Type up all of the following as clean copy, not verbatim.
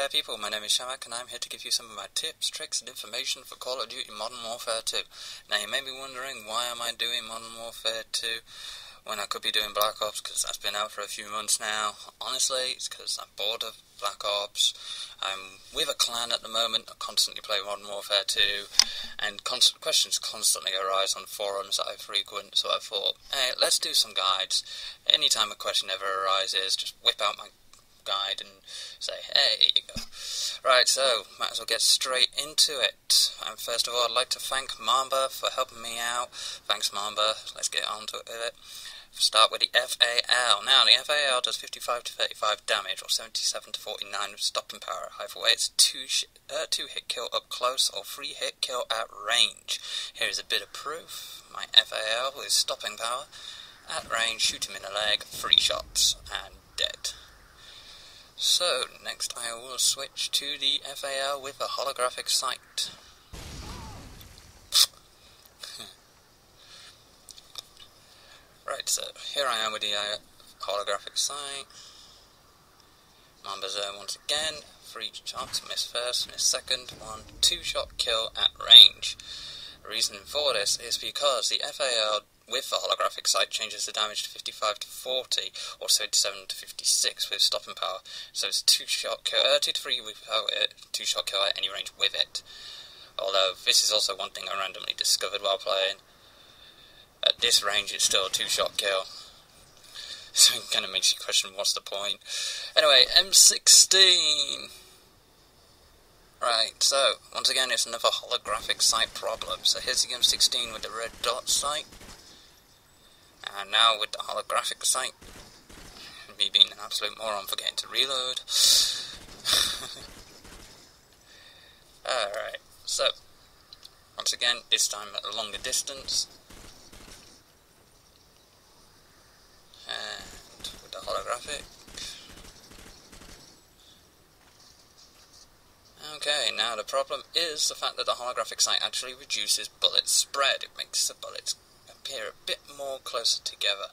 there people, my name is Shamack and I'm here to give you some of my tips, tricks and information for Call of Duty Modern Warfare 2. Now you may be wondering, why am I doing Modern Warfare 2 when I could be doing Black Ops, because that's been out for a few months now. Honestly, it's because I'm bored of Black Ops. I'm with a clan at the moment, I constantly play Modern Warfare 2, and questions constantly arise on forums that I frequent, so I thought, hey, let's do some guides. Anytime a question ever arises, just whip out my guide and say, hey, here you go. Right, so, might as well get straight into it. And first of all, I'd like to thank Mamba for helping me out. Thanks, Mamba. Let's get on to it. Start with the FAL. Now, the FAL does 55 to 35 damage, or 77 to 49 stopping power. Either way, it's 2-hit kill up close, or 3-hit kill at range. Here is a bit of proof. My FAL is stopping power. At range, shoot him in the leg, 3 shots, and dead. So, next I will switch to the FAL with a holographic sight. Right, so here I am with the holographic sight. Mamba's once again, 3 shots, miss first, miss second, 2-shot kill at range. The reason for this is because the FAL with the holographic sight changes the damage to 55 to 40, or 77 to 56 with stopping power. So it's 2-shot kill, 2 to 3 without it, 2-shot kill at any range with it. Although this is also one thing I randomly discovered while playing. At this range it's still a 2-shot kill. So it kind of makes you question what's the point. Anyway, M16! Right, so, once again it's another holographic sight problem. So here's the M16 with the red dot sight. And now with the holographic sight, me being an absolute moron forgetting to reload. Alright, so, once again, this time at a longer distance. And with the holographic. Okay, now the problem is the fact that the holographic sight actually reduces bullet spread. It makes the bullets appear a bit more closer together.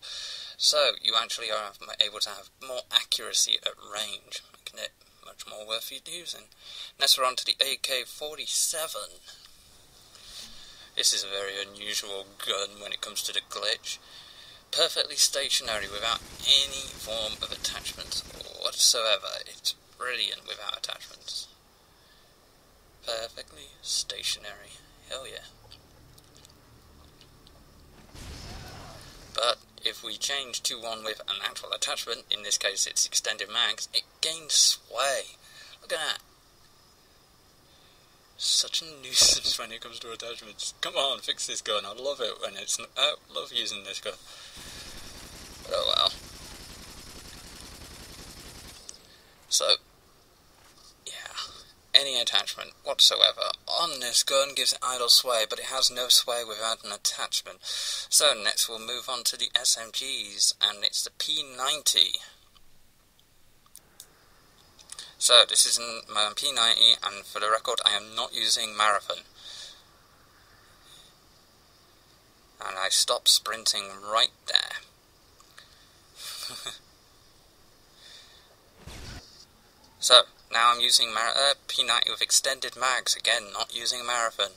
So you actually are able to have more accuracy at range, making it much more worth using. Next we're on to the AK-47. This is a very unusual gun when it comes to the glitch. Perfectly stationary without any form of attachments whatsoever. It's brilliant without attachments. Perfectly stationary. Hell yeah. But if we change to one with an actual attachment, in this case it's extended mags, it gains sway. Look at that. Such a nuisance when it comes to attachments. Come on, fix this gun. I love it when it's... I love using this gun. But oh well. So, yeah. Any attachment whatsoever on this gun gives it idle sway, but it has no sway without an attachment. So next we'll move on to the SMGs, and it's the P90. So this is my P90, and for the record I am not using Marathon. And I stopped sprinting right there. So, now I'm using P90 with extended mags, again, not using Marathon.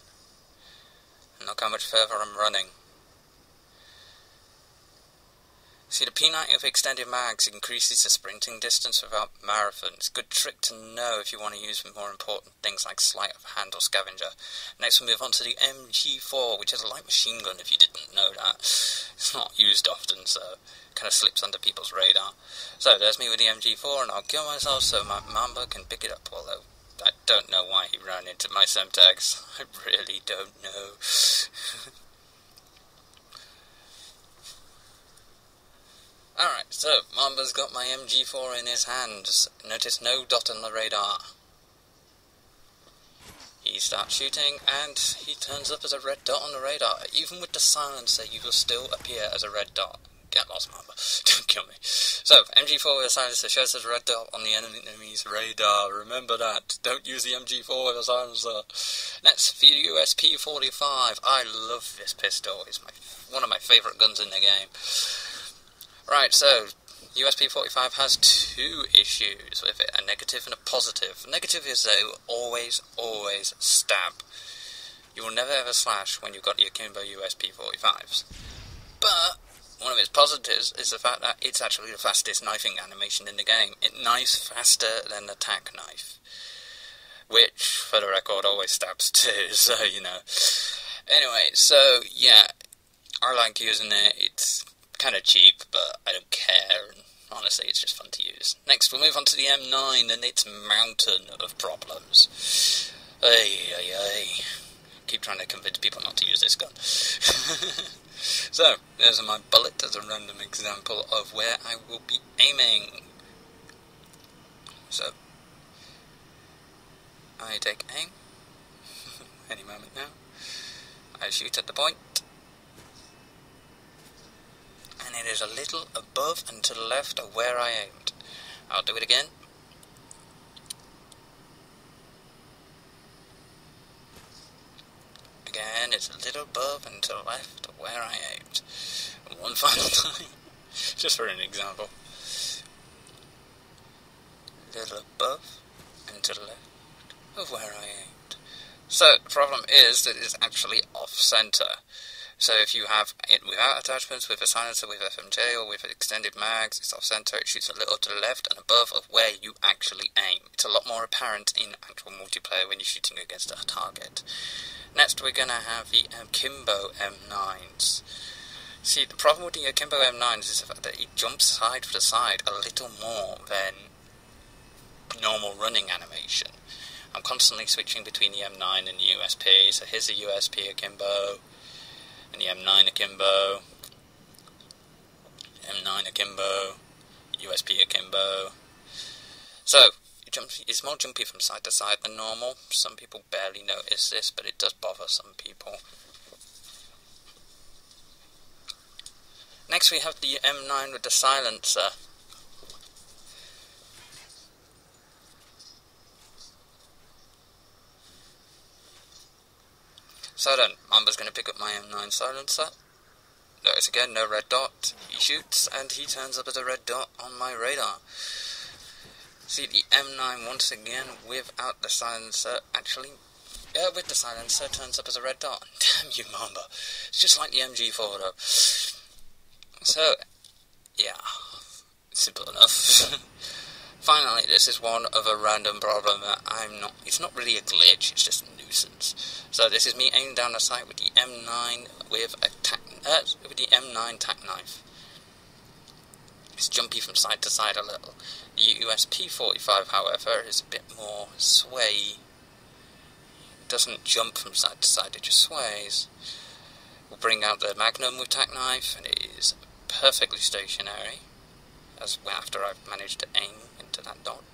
And look how much further I'm running. See, the P90 with extended mags increases the sprinting distance without Marathon. It's a good trick to know if you want to use more important things like sleight of hand or scavenger. Next we'll move on to the MG4, which is a light machine gun if you didn't know that. It's not used often, so it kind of slips under people's radar. So there's me with the MG4, and I'll kill myself so my Mamba can pick it up, although I don't know why he ran into my semtex. I really don't know. Alright, so Mamba's got my MG4 in his hands. Notice no dot on the radar. He starts shooting and he turns up as a red dot on the radar. Even with the silencer you will still appear as a red dot. Get lost, Mamba. Don't kill me. So, MG4 with a silencer shows as a red dot on the enemy's radar. Remember that. Don't use the MG4 with a silencer. Next, the USP-45. I love this pistol. It's one of my favourite guns in the game. Right, so, USP-45 has two issues with it, a negative and a positive. Negative is that it will always stab. You will never ever slash when you've got the AKimbo USP-45s. But one of its positives is the fact that it's actually the fastest knifing animation in the game. It knifes faster than the tack knife, which, for the record, always stabs too, so, you know. Anyway, so, yeah, I like using it. It's kind of cheap, but I don't care, and honestly, it's just fun to use. Next, we'll move on to the M9 and its mountain of problems. Keep trying to convince people not to use this gun. So, there's my bullet as a random example of where I will be aiming. So, I take aim, any moment now. I shoot at the point, and it is a little above and to the left of where I aimed. I'll do it again. Again, it's a little above and to the left of where I aimed. And one final time, just for an example. A little above and to the left of where I aimed. So, the problem is that it's actually off-center. So if you have it without attachments, with a silencer, with FMJ, or with extended mags, it's off-center, it shoots a little to the left and above of where you actually aim. It's a lot more apparent in actual multiplayer when you're shooting against a target. Next, we're going to have the AKimbo M9s. See, the problem with the AKimbo M9s is the fact that it jumps side to side a little more than normal running animation. I'm constantly switching between the M9 and the USP, so here's the USP AKimbo, and the M9 AKimbo, M9 AKimbo, USP AKimbo. So, it's more jumpy from side to side than normal. Some people barely notice this, but it does bother some people. Next we have the M9 with the silencer. So then, Amber's going to pick up my M9 silencer. Notice again, no red dot. He shoots, and he turns up as a red dot on my radar. See, the M9 once again, without the silencer, with the silencer, turns up as a red dot. Damn you, Mamba. It's just like the MG4 though. So, yeah, simple enough. Finally, this is one of a random problem that it's not really a glitch, it's just a nuisance. So this is me aiming down the sight with the M9 with the M9 tack knife. It's jumpy from side to side a little. The USP-45, however, is a bit more sway. It doesn't jump from side to side, it just sways. We'll bring out the Magnum with tack knife, and it is perfectly stationary, after I've managed to aim into that dot.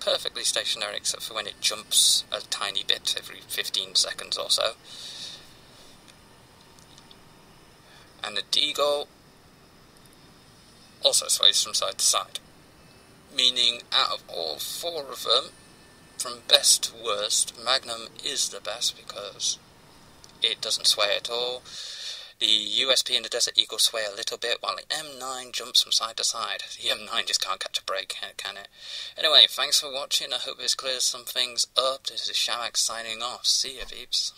Perfectly stationary except for when it jumps a tiny bit every 15 seconds or so. And the Deagle also sways from side to side. Meaning, out of all four of them, from best to worst, Magnum is the best because it doesn't sway at all. The USP and the Desert Eagle sway a little bit, while the M9 jumps from side to side. The M9 just can't catch a break, can it? Anyway, thanks for watching. I hope this clears some things up. This is Shamack signing off. See ya, peeps.